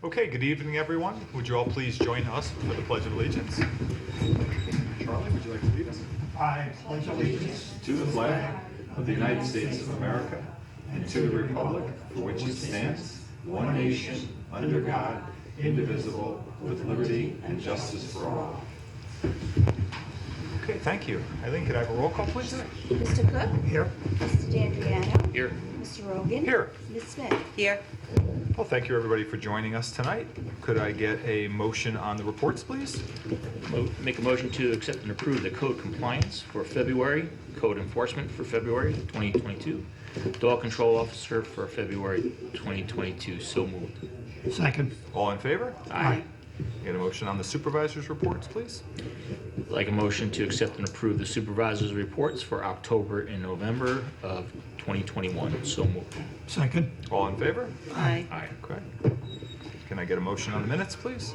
Okay, good evening, everyone. Would you all please join us for the Pledge of Allegiance? Charlie, would you like to lead us? I pledge allegiance to the flag of the United States of America and to the republic for which it stands, one nation, under God, indivisible, with liberty and justice for all. Okay, thank you. Eileen, could I have a roll call, please? Mr. Cook? here. Mr. D'Andriano? Here. Mr. Rogan? Here. Ms. Smith? Here. Well, thank you, everybody, for joining us tonight. Could I get a motion on the reports, please? Make a motion to accept and approve the code compliance for February, code enforcement for February 2022, dog control officer for February 2022. So moved. Second. All in favor? Aye. Get a motion on the supervisors' reports, please? Like a motion to accept and approve the supervisor's reports for October and November of 2021. So moved. Second. All in favor? Aye. Aye. Okay. Can I get a motion on the minutes, please?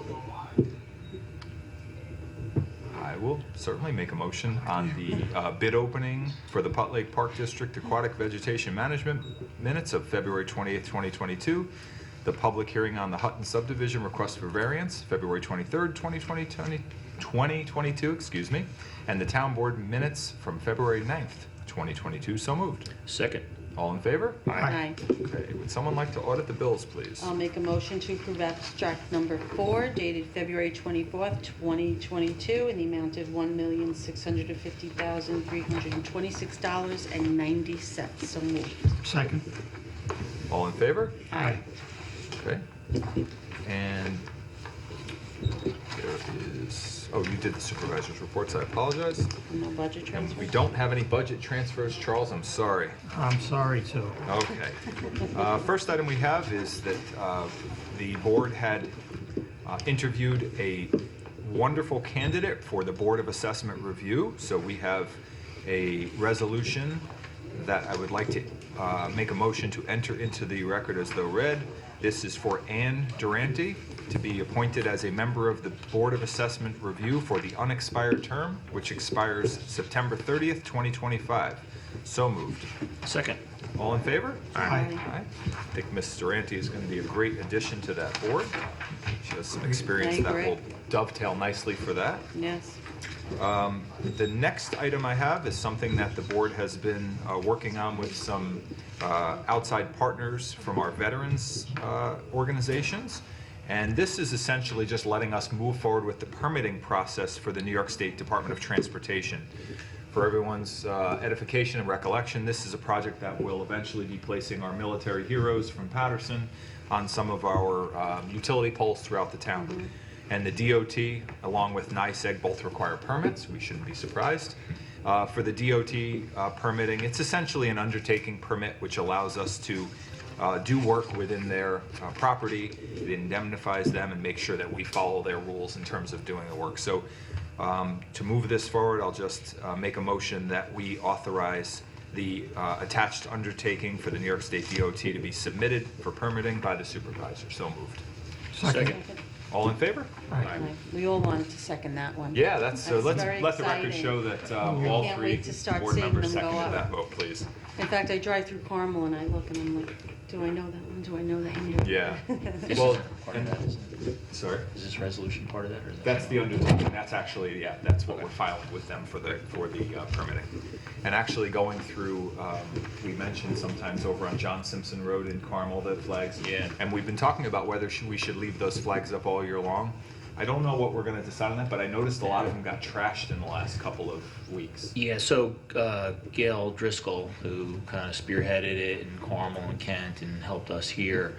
I will certainly make a motion on the bid opening for the Putt Lake Park District Aquatic Vegetation Management minutes of February 28th, 2022. The public hearing on the Hutton subdivision request for variance, February 23rd, 2022, excuse me, and the town board minutes from February 9th, 2022. So moved. Second. All in favor? Aye. Okay, would someone like to audit the bills, please? I'll make a motion to approve abstract number 4 dated February 24th, 2022 in the amount of $1,650,326.90. So moved. Second. All in favor? Aye. Okay. And there is, oh, you did the supervisor's reports, I apologize. No budget And transfer? we don't have any budget transfers, Charles, I'm sorry. I'm sorry too. Okay. First item we have is that the board had interviewed a wonderful candidate for the Board of Assessment Review. So we have a resolution that I would like to make a motion to enter into the record as though read. This is for Ann Durante to be appointed as a member of the Board of Assessment Review for the unexpired term, which expires September 30th, 2025. So moved. Second. All in favor? Aye. I think Ms. Durante is going to be a great addition to that board. She has some experience I that agree. will dovetail nicely for that. Yes. The next item I have is something that the board has been working on with some outside partners from our veterans organizations. And this is essentially just letting us move forward with the permitting process for the New York State Department of Transportation. For everyone's edification and recollection, this is a project that will eventually be placing our military heroes from Patterson on some of our utility poles throughout the town. Mm-hmm. And the DOT, along with NYSEG, both require permits. We shouldn't be surprised. For the DOT permitting, it's essentially an undertaking permit which allows us to do work within their property. It indemnifies them and makes sure that we follow their rules in terms of doing the work. So to move this forward, I'll just make a motion that we authorize the attached undertaking for the New York State DOT to be submitted for permitting by the supervisor. So moved. Second. All in favor? Aye. We all wanted to second that one. Yeah, that's so. Let's very let the record exciting. show that I all can't three wait to start board seeing members them go seconded up. that vote, please. In fact, I drive through Carmel and I look and I'm like, do I know that one? Do I know that one? Yeah. This Well, is part of that, isn't it? Sorry. Is this resolution part of that? Or is that That's the undertaking. That's actually, yeah, that's what we're filing with them for the permitting. And actually going through, we mentioned sometimes over on John Simpson Road in Carmel, the flags. Yeah. And we've been talking about whether we should leave those flags up all year long. I don't know what we're going to decide on that, but I noticed a lot of them got trashed in the last couple of weeks. Yeah, so Gail Driscoll, who kind of spearheaded it in Carmel and Kent and helped us here,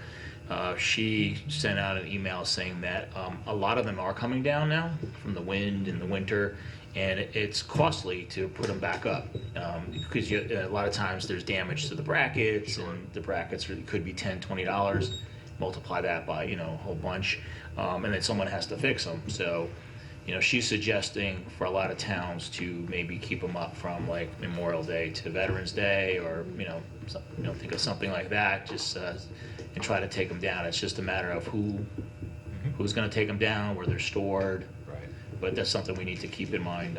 she sent out an email saying that a lot of them are coming down now from the wind in the winter, and it's costly to put them back up because a lot of times there's damage to the brackets, Sure. and the brackets could be $10, $20. Multiply that by a whole bunch, and then someone has to fix them. So she's suggesting for a lot of towns to maybe keep them up from like Memorial Day to Veterans Day, or think of something like that, just and try to take them down. It's just a matter of who's going to take them down, where they're stored. Right. But that's something we need to keep in mind,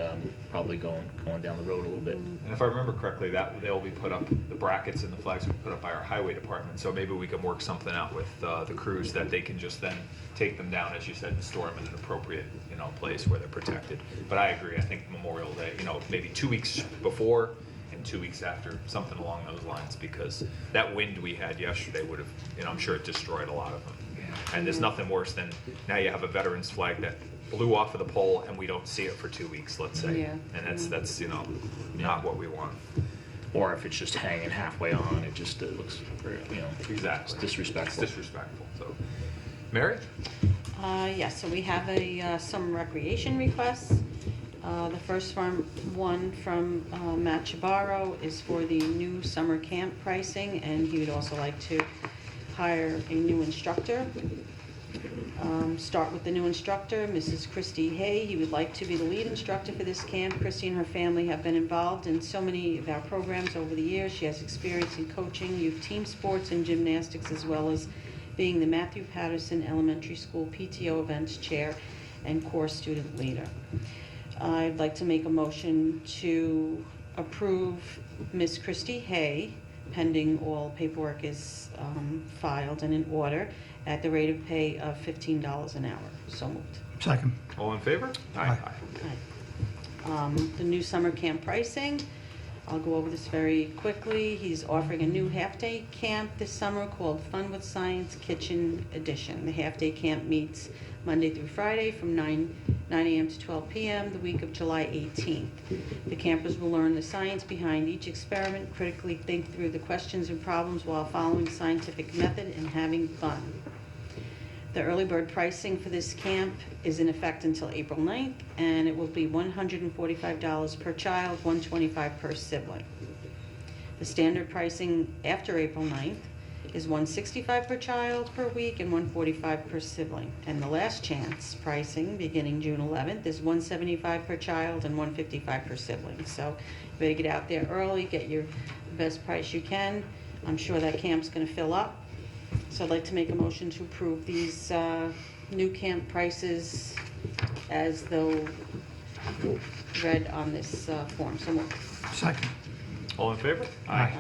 probably going down the road a little bit. And if I remember correctly, that they'll be put up, the brackets and the flags will be put up by our highway department. So maybe we can work something out with the crews that they can just then take them down, as you said, and store them in an appropriate, place where they're protected. But I agree, I think Memorial Day, maybe 2 weeks before and 2 weeks after, something along those lines, because that wind we had yesterday would have, I'm sure it destroyed a lot of them. And there's nothing worse than now you have a veterans flag that blew off of the pole and we don't see it for 2 weeks, let's say. Yeah. And that's not what we want. Or if it's just hanging halfway on, it looks very, Exactly. it's disrespectful. It's disrespectful. So, Mary? Yes, so we have some recreation requests. The first one from Matt Chabarro is for the new summer camp pricing, and he would also like to hire a new instructor. Start with the new instructor, Mrs. Christy Hay. He would like to be the lead instructor for this camp. Christy and her family have been involved in so many of our programs over the years. She has experience in coaching youth team sports and gymnastics, as well as being the Matthew Patterson Elementary School PTO events chair and core student leader. I'd like to make a motion to approve Miss Christy Hay, pending all paperwork is filed and in order, at the rate of pay of $15 an hour. So moved. Second. All in favor? Aye. The new summer camp pricing, I'll go over this very quickly. He's offering a new half-day camp this summer called Fun with Science Kitchen Edition. The half-day camp meets Monday through Friday from 9 a.m. to 12 p.m. the week of July 18th. The campers will learn the science behind each experiment, critically think through the questions and problems while following scientific method and having fun. The early bird pricing for this camp is in effect until April 9th, and it will be $145 per child, $125 per sibling. The standard pricing after April 9th is $165 per child per week and $145 per sibling. And the last chance pricing, beginning June 11th, is $175 per child and $155 per sibling. So you better get out there early, get your best price you can. I'm sure that camp's going to fill up. So I'd like to make a motion to approve these new camp prices as though read on this form. So moved. Second. All in favor? Aye.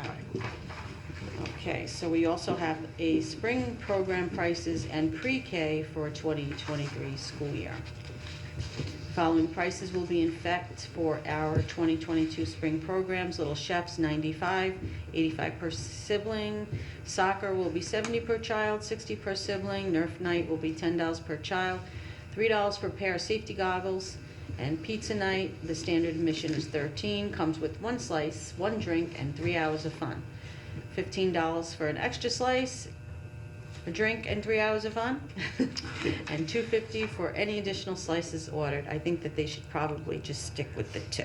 Okay, so we also have a spring program prices and pre-K for 2023 school year. Following prices will be in effect for our 2022 spring programs. Little Chefs, $95, $85 per sibling. Soccer will be $70 per child, $60 per sibling. Nerf Night will be $10 per child, $3 for a pair of safety goggles. And Pizza Night, the standard admission is $13, comes with 1 slice, 1 drink, and 3 hours of fun. $15 for an extra slice, a drink, and 3 hours of fun, and $2.50 for any additional slices ordered. I think that they should probably just stick with the 2.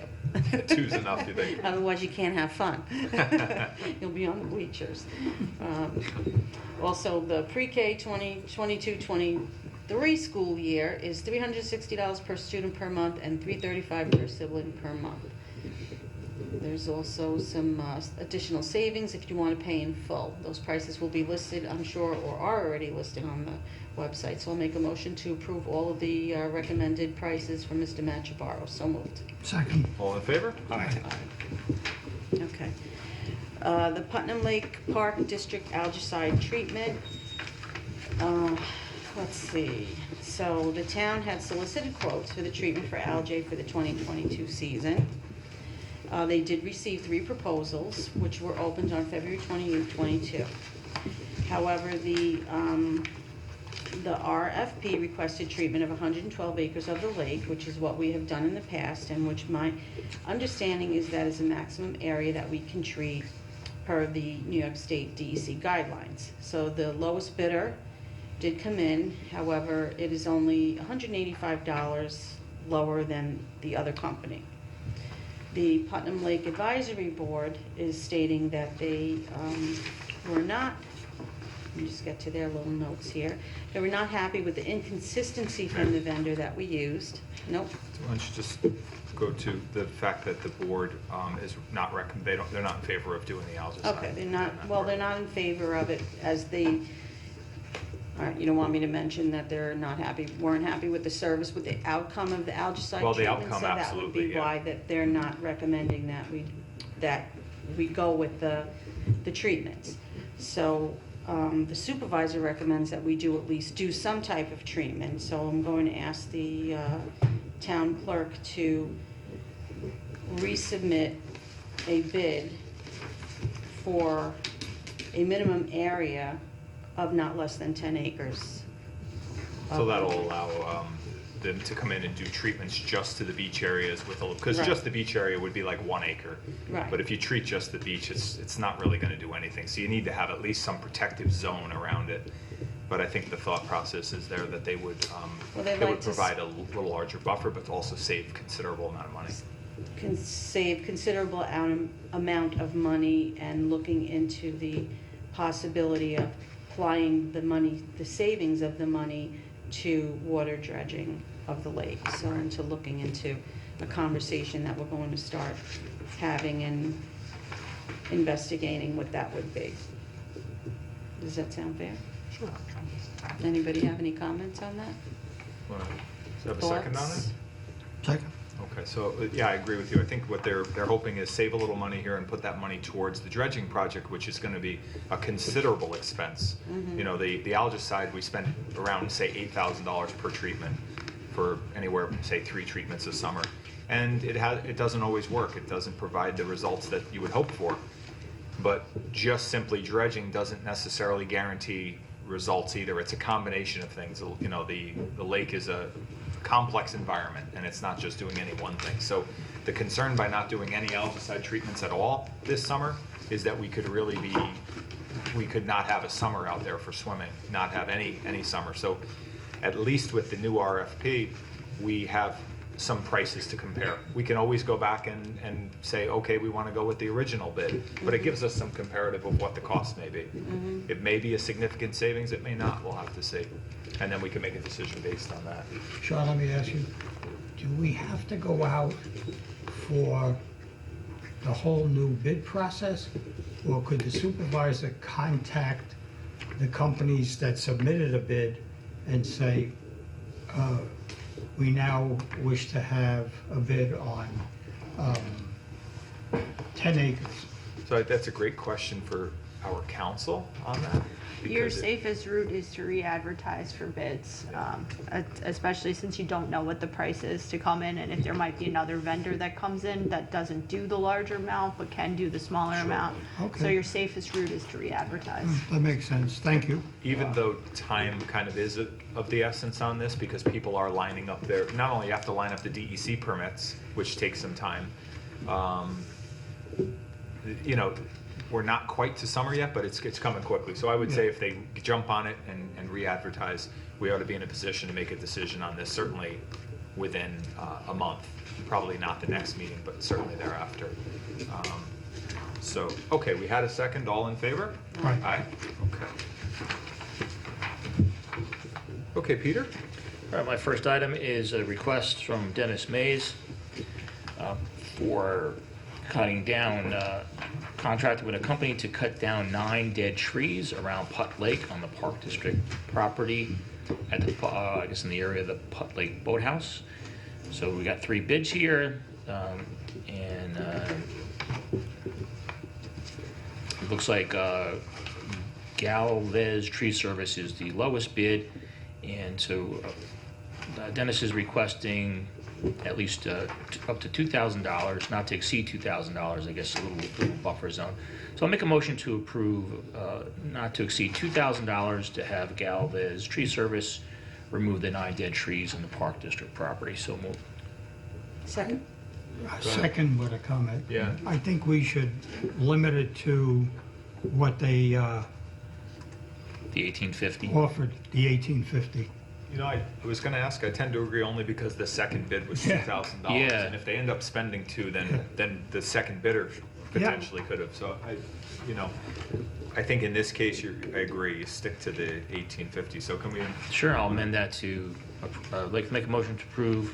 Two's enough, you think? Otherwise, you can't have fun. You'll be on the bleachers. Also, the pre-K 2022-23 school year is $360 per student per month and $335 per sibling per month. There's also some additional savings if you want to pay in full. Those prices will be listed, I'm sure, or are already listed on the website. So I'll make a motion to approve all of the recommended prices for Mr. Machabarro. So moved. Second. All in favor? Aye. Okay. The Putnam Lake Park District Algaecide treatment. Let's see. So the town had solicited quotes for the treatment for algae for the 2022 season. They did receive 3 proposals, which were opened on February 28, 22. However, the RFP requested treatment of 112 acres of the lake, which is what we have done in the past, and which my understanding is that is the maximum area that we can treat per the New York State DEC guidelines. So the lowest bidder did come in, however, it is only $185 lower than the other company. The Putnam Lake Advisory Board is stating that they were not, let me just get to their little notes here, they were not happy with the inconsistency from the vendor that we used. Nope. Why don't you just go to the fact that the board is not they're not in favor of doing the Algaecide. Okay, they're not in favor of it as they All right, you don't want me to mention that they're not happy, weren't happy with the service, with the outcome of the algaecide Well, the treatment? outcome, So absolutely, that would be yeah. why that they're not recommending that we go with the treatments. So the supervisor recommends that we do some type of treatment. So I'm going to ask the town clerk to resubmit a bid for a minimum area of not less than 10 acres. So that'll allow them to come in and do treatments just to the beach areas with because Right. just the beach area would be like 1 acre. Right. But if you treat just the beach, it's not really going to do anything. So you need to have at least some protective zone around it. But I think the thought process is there that they would Well, they'd they like would to provide a little larger buffer, but also save considerable amount of money. Can save considerable amount of money, and looking into the possibility of applying the money, the savings of the money, to water dredging of the lake. So into looking into a conversation that we're going to start having and investigating what that would be. Does that sound fair? Sure. Anybody have any comments on that? Well, do you have a second on it? Thoughts? Second. Okay, so, yeah, I agree with you. I think what they're hoping is save a little money here and put that money towards the dredging project, which is gonna be a considerable expense. You know, the algaecide, we spend around, say, $8,000 per treatment for anywhere, say, 3 treatments a summer. And it doesn't always work. It doesn't provide the results that you would hope for. But just simply dredging doesn't necessarily guarantee results either. It's a combination of things. You know, the lake is a complex environment, and it's not just doing any one thing. So the concern by not doing any algaecide treatments at all this summer is that we could not have a summer out there for swimming, not have any summer. So at least with the new RFP, we have some prices to compare. We can always go back and say, okay, we want to go with the original bid, but it gives us some comparative of what the cost may be. It may be a significant savings, it may not, we'll have to see. And then we can make a decision based on that. Sean, let me ask you, do we have to go out for the whole new bid process? Or could the supervisor contact the companies that submitted a bid and say, we now wish to have a bid on 10 acres? So that's a great question for our council on that. Your because it- safest route is to re-advertise for bids, especially since you don't know what the price is to come in, and if there might be another vendor that comes in that doesn't do the larger amount but can do the smaller amount. So Okay. your safest route is to re-advertise. That makes sense, thank you. Even though time kind of is of the essence on this, because people are lining up there, not only you have to line up the DEC permits, which takes some time, you know, we're not quite to summer yet, but it's coming quickly. So I would say if they jump on it and re-advertise, we ought to be in a position to make a decision on this, certainly within a month. Probably not the next meeting, but certainly thereafter. So, okay, we had a second, all in favor? Right. Aye, okay. Okay, Peter? All right, my first item is a request from Dennis Mays for cutting down, contracted with a company to cut down 9 dead trees around Putt Lake on the Park District property at the, I guess in the area of the Putt Lake Boathouse. So we got 3 bids here, and it looks like Galvez Tree Service is the lowest bid, and so Dennis is requesting at least up to $2,000, not to exceed $2,000, I guess, a little buffer zone. So I'll make a motion to approve not to exceed $2,000 to have Galvez Tree Service remove the 9 dead trees in the Park District property. So moved. Second? Second with a comment. Yeah. I think we should limit it to what they The 1850. offered, the 1850. You know, I was gonna ask, I tend to agree only because the second bid was Yeah. $2,000. Yeah. And if they end up spending 2, then the second bidder potentially could have. So I think in this case, I agree, you stick to the 1850. So can we, Sure, I'll amend that to, like to make a motion to approve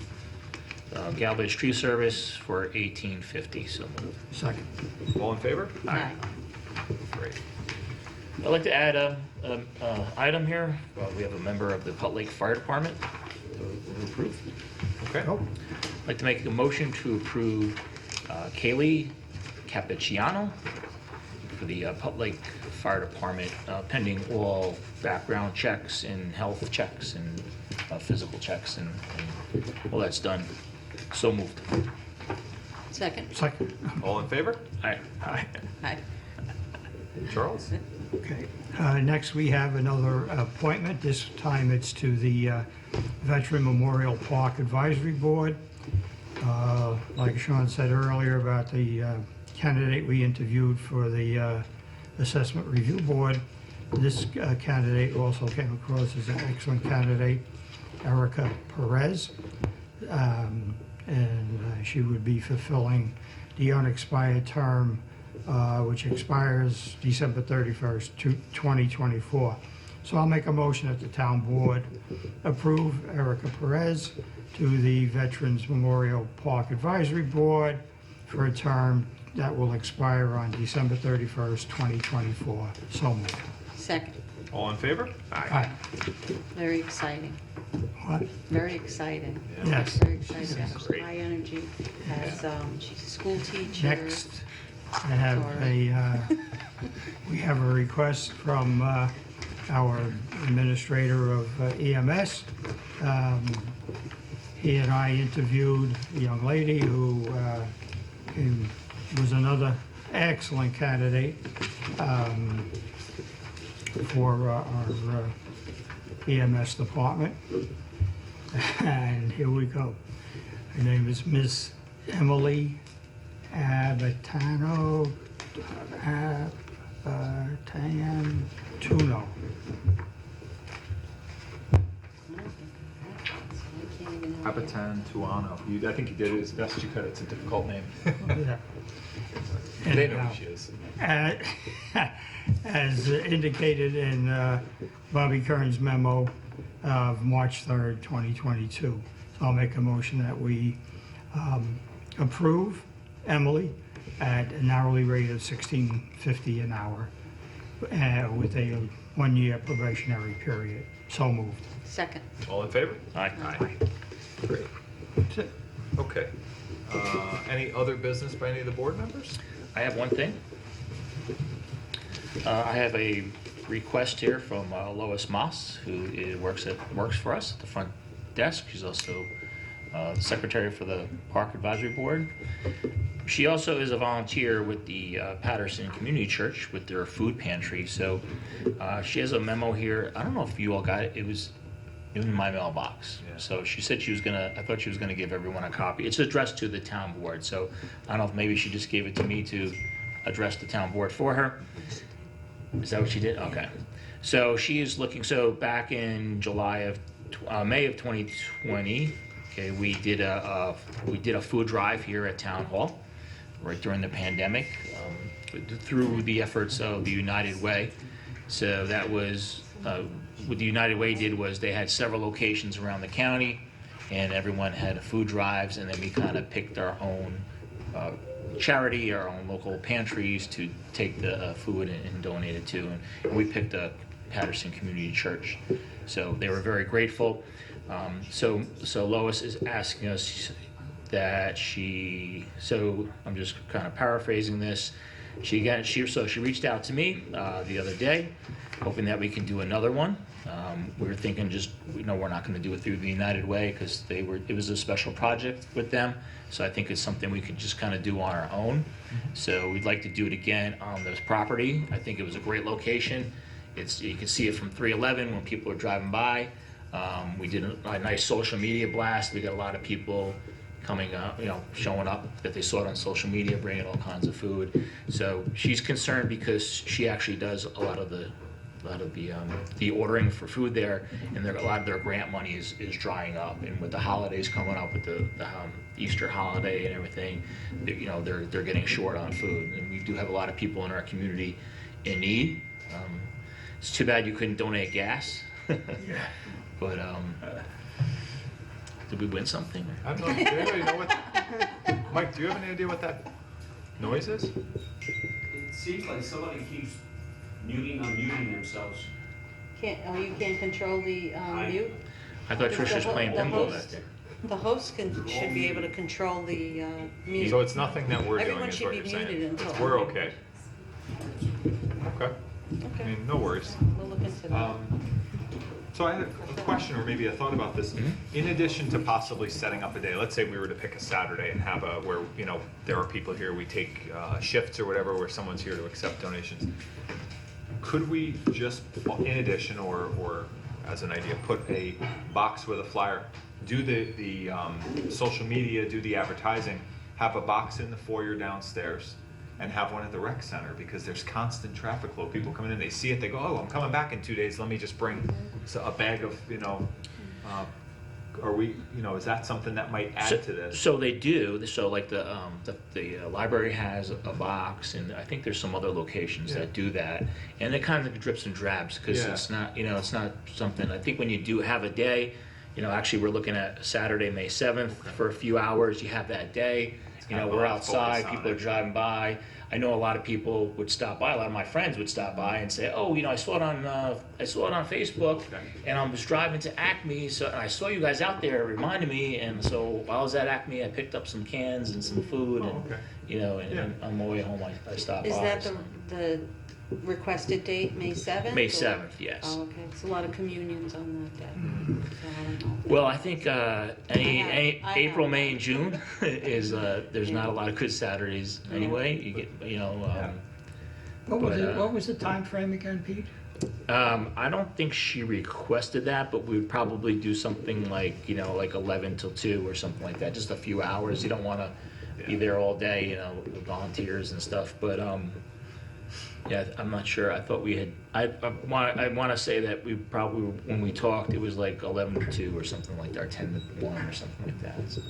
Galvez Tree Service for 1850. So moved. Second. all in favor? Aye. Great. I'd like to add a item here. We have a member of the Putt Lake Fire Department to approve. Okay. Oh, I'd like to make a motion to approve Kaylee Cappucciano for the Putt Lake Fire Department, pending all background checks and health checks and physical checks and all that's done. So moved. Second. second. All in favor? Aye. Aye. Aye. Charles? Okay. Next, we have another appointment. This time it's to the Veteran Memorial Park Advisory Board. Like Sean said earlier about the candidate we interviewed for the Assessment Review Board, this candidate also came across as an excellent candidate, Erica Perez. And she would be fulfilling the unexpired term, which expires December 31st, 2024. So I'll make a motion that the town board approve Erica Perez to the Veterans Memorial Park Advisory Board for a term that will expire on December 31st, 2024. So moved. Second. All in favor? Aye. Very exciting. What? Very exciting. Yes. Very exciting. Great. High energy. Has, she's a school teacher. Next, I have we have a request from our administrator of EMS. He and I interviewed a young lady who was another excellent candidate for our EMS department. And here we go. Her name is Miss Emily Abatantuno. Apatan Tuano. I think you did it as best you could. It's a difficult name. Yeah. They And, know who she is. as indicated in Bobby Kern's memo of March 3rd, 2022. So I'll make a motion that we approve Emily at an hourly rate of $16.50 an hour with a one-year probationary period. So moved. Second. All in favor? Aye. Great. That's it. Okay. Any other business by any of the board members? I have one thing. I have a request here from Lois Moss, who works for us at the front desk. She's also the secretary for the Park Advisory Board. She also is a volunteer with the Patterson Community Church with their food pantry. So she has a memo here. I don't know if you all got it. It was in my mailbox. Yeah. So she said I thought she was gonna give everyone a copy. It's addressed to the town board. So I don't know if maybe she just gave it to me to address the town board for her. Is that what she did? Okay. So she is looking, so back in May of 2020, okay, we did a food drive here at Town Hall, right during the pandemic, through the efforts of the United Way. So that was, what the United Way did was they had several locations around the county, and everyone had food drives, and then we kind of picked our own charity, our own local pantries to take the food and donate it to, and we picked a Patterson Community Church. So they were very grateful. So Lois is asking us that so I'm just kind of paraphrasing this. She reached out to me the other day, hoping that we can do another one. We were thinking we're not going to do it through the United Way because it was a special project with them. So I think it's something we could just kind of do on our own. So we'd like to do it again on this property. I think it was a great location. You can see it from 311 when people are driving by. We did a nice social media blast. We got a lot of people coming up, showing up that they saw it on social media, bringing all kinds of food. So she's concerned because she actually does a lot of the ordering for food there, and a lot of their grant money is drying up. And with the holidays coming up, with the Easter holiday and everything, they're getting short on food. And we do have a lot of people in our community in need. It's too bad you couldn't donate gas. Yeah. But did we win something? I don't know. Does anybody know what? Mike, do you have any idea what that noise is? It seems like somebody keeps muting, unmuting themselves. You can't control the mute? I thought Trish was playing The pinball host- back there. The host should be able to control the mute. So it's nothing that we're doing, Everyone is should what be you're saying? muted until- We're okay. Okay. I Okay, mean, no worries. we'll look into that. So I had a question, or maybe a thought about this. In addition to possibly setting up a day, let's say we were to pick a Saturday and have where, you know, there are people here, we take shifts or whatever, where someone's here to accept donations. Could we just, in addition, or as an idea, put a box with a flyer, do the social media, do the advertising, have a box in the foyer downstairs, and have one at the rec center, because there's constant traffic flow. People come in, they see it, they go, oh, I'm coming back in 2 days, let me just bring a bag of, you know, are we, you know, is that something that might add to this? So they do. So like the library has a box, and I think there's some other locations Yeah. that do that, and it kind of drips and drabs because Yeah. it's not, you know, it's not something. I think when you do have a day, you know, actually we're looking at Saturday, May 7th for a few hours. You have that day. You kind know, of we're a focus outside. on People it. are driving by. I know a lot of people would stop by. A lot of my friends would stop by and say, "Oh, you know, I saw it on Facebook, Okay. and I was driving to Acme, so and I saw you guys out there. It reminded me, and so while I was at Acme, I picked up some cans and some food, Oh, and okay. you know, and, Yeah. and on my way home, I stopped Is by. that so. the requested date, May 7th? May or- 7th, yes. Oh, okay, it's a lot of communions on that day. So I don't know. Well, I think I April, have. May, and June is there's not a lot of good Saturdays anyway. You get, you know. What was the time frame again, Pete? I don't think she requested that, but we would probably do something like, you know, like 11 till 2 or something like that, just a few hours. You don't want to be there all day, you know, with volunteers and stuff. But yeah, I'm not sure. I thought we had. I want to say that we probably, when we talked, it was like 11 to 2 or something like that, or 10 to 1 or something like that. So.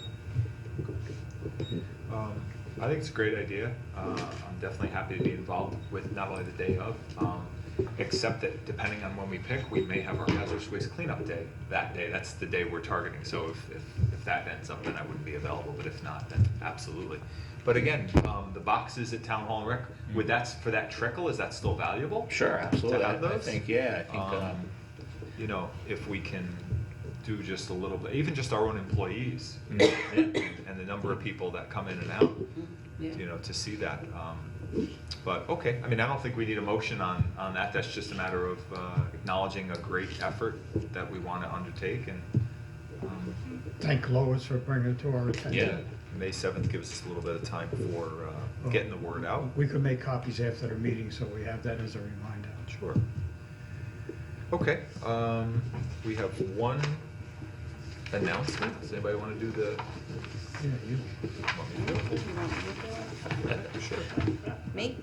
I think it's a great idea. I'm definitely happy to be involved with not only the day of, except that depending on when we pick, we may have our hazardous waste cleanup day that day. That's the day we're targeting. So if that ends up, then I wouldn't be available. But if not, then absolutely. But again, the boxes at Town Hall and Rec, would for that trickle, is that still valuable? Sure, absolutely. To have I those? think, yeah, I think. You know, if we can do just a little bit, even just our own employees, Mm. and the number of people that come in and out, Yeah. you know, to see that. But, okay, I mean, I don't think we need a motion on that. That's just a matter of acknowledging a great effort that we want to undertake, and Thank Lois for bringing it to our attention. Yeah. May 7th gives us a little bit of time for getting the word out. We could make copies after the meeting, so we have that as a reminder. Sure. Okay, we have one announcement. Does anybody want to do the? Yeah, you. Want me to do it? You want me to do it? Sure, Me?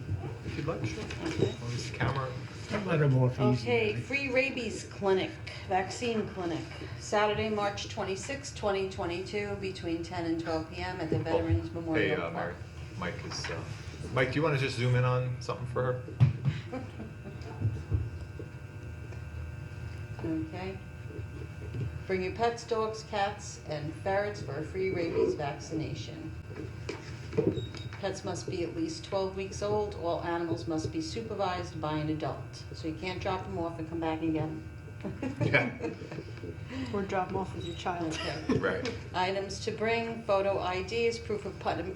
if you'd like, sure. Okay. As long as the camera. Let them off easy. Okay, man. free rabies clinic, vaccine clinic, Saturday, March 26, 2022, between 10 and 12 p.m. at the Veterans Hey, Memorial Mary, Park. Mike is. Mike, do you want to just zoom in on something for her? Okay. Bring your pets, dogs, cats, and ferrets for a free rabies vaccination. Pets must be at least 12 weeks old. All animals must be supervised by an adult. So you can't drop them off and come back and get them. Yeah. Or drop them off with your child. Okay. Right. Items to bring: photo IDs, proof of Putnam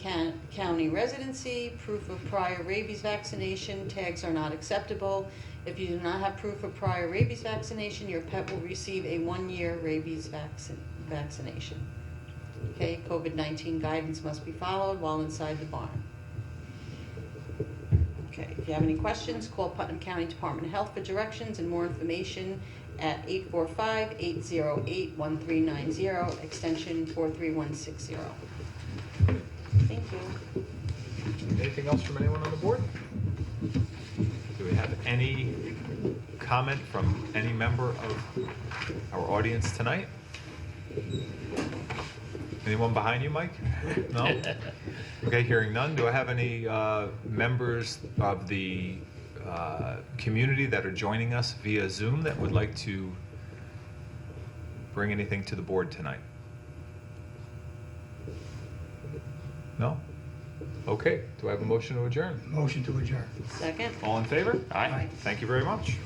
County residency, proof of prior rabies vaccination. Tags are not acceptable. If you do not have proof of prior rabies vaccination, your pet will receive a 1-year rabies vaccination. Okay, COVID-19 guidance must be followed while inside the barn. Okay, if you have any questions, call Putnam County Department of Health for directions and more information at 845-808-1390, extension 43160. Thank you. Anything else from anyone on the board? Do we have any comment from any member of our audience tonight? Anyone behind you, Mike? No? Okay, hearing none. Do I have any members of the community that are joining us via Zoom that would like to bring anything to the board tonight? No? Okay, do I have a motion to adjourn? Motion to adjourn. Second? All in favor? Aye. Thank you very much.